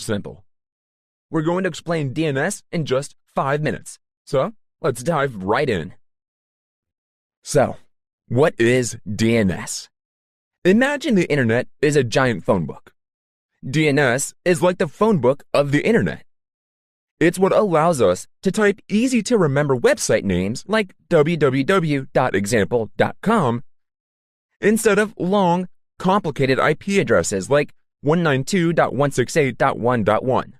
simple. We're going to explain DNS in just 5 minutes, so let's dive right in. So, what is DNS? Imagine the internet is a giant phone book. DNS is like the phone book of the internet. It's what allows us to type easy-to-remember website names like www.example.com instead of long, complicated IP addresses like 192.168.1.1.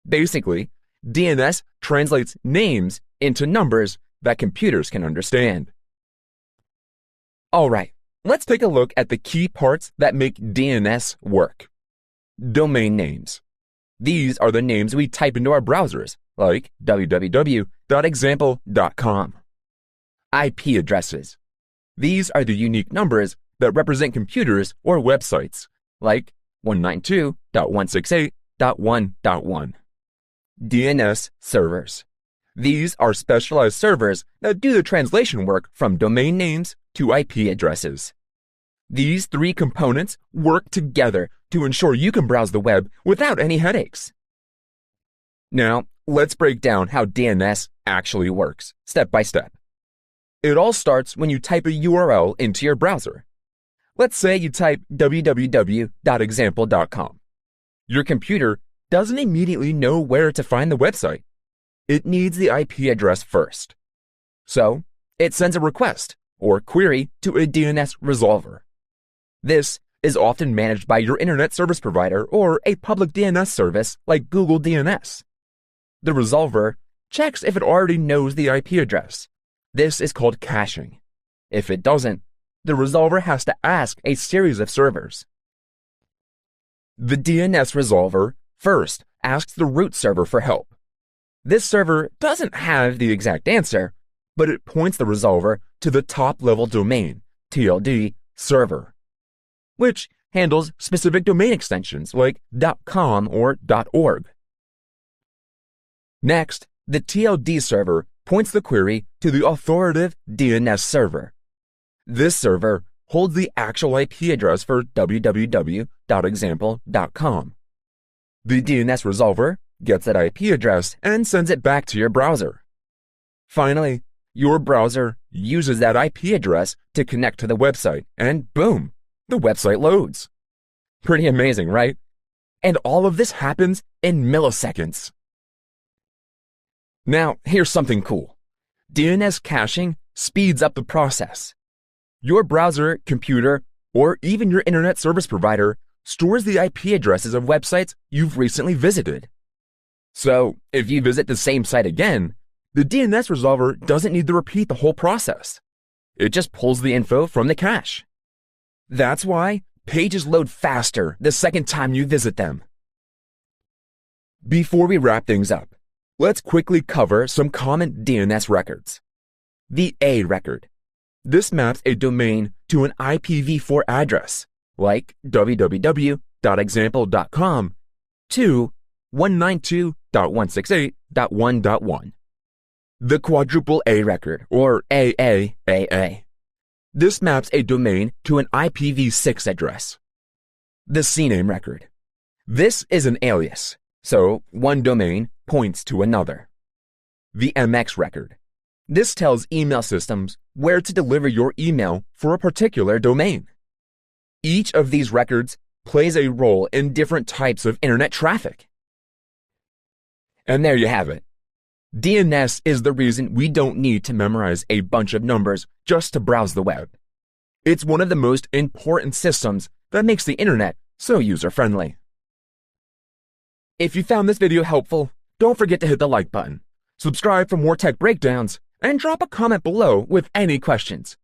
Basically, DNS translates names into numbers that computers can understand. Alright, let's take a look at the key parts that make DNS work. Domain names. These are the names we type into our browsers, like www.example.com. IP addresses. These are the unique numbers that represent computers or websites, like 192.168.1.1. DNS servers. These are specialized servers that do the translation work from domain names to IP addresses. These three components work together to ensure you can browse the web without any headaches. Now, let's break down how DNS actually works, step by step. It all starts when you type a URL into your browser. Let's say you type www.example.com. Your computer doesn't immediately know where to find the website. It needs the IP address first. So, it sends a request or query to a DNS resolver. This is often managed by your internet service provider or a public DNS service like Google DNS. The resolver checks if it already knows the IP address. This is called caching. If it doesn't, the resolver has to ask a series of servers. The DNS resolver first asks the root server for help. This server doesn't have the exact answer, but it points the resolver to the top-level domain, TLD server, which handles specific domain extensions like .com or .org. Next, the TLD server points the query to the authoritative DNS server. This server holds the actual IP address for www.example.com. The DNS resolver gets that IP address and sends it back to your browser. Finally, your browser uses that IP address to connect to the website, and boom, the website loads. Pretty amazing, right? And all of this happens in milliseconds. Now, here's something cool. DNS caching speeds up the process. Your browser, computer, or even your internet service provider stores the IP addresses of websites you've recently visited. So, if you visit the same site again, the DNS resolver doesn't need to repeat the whole process. It just pulls the info from the cache. That's why pages load faster the second time you visit them. Before we wrap things up, let's quickly cover some common DNS records. The A record. This maps a domain to an IPv4 address, like www.example.com, to 192.168.1.1. The quadruple A record, or AAAA. This maps a domain to an IPv6 address. The CNAME record. This is an alias, so one domain points to another. The MX record. This tells email systems where to deliver your email for a particular domain. Each of these records plays a role in different types of internet traffic. And there you have it. DNS is the reason we don't need to memorize a bunch of numbers just to browse the web. It's one of the most important systems that makes the internet so user-friendly. If you found this video helpful, don't forget to hit the like button, subscribe for more tech breakdowns, and drop a comment below with any questions.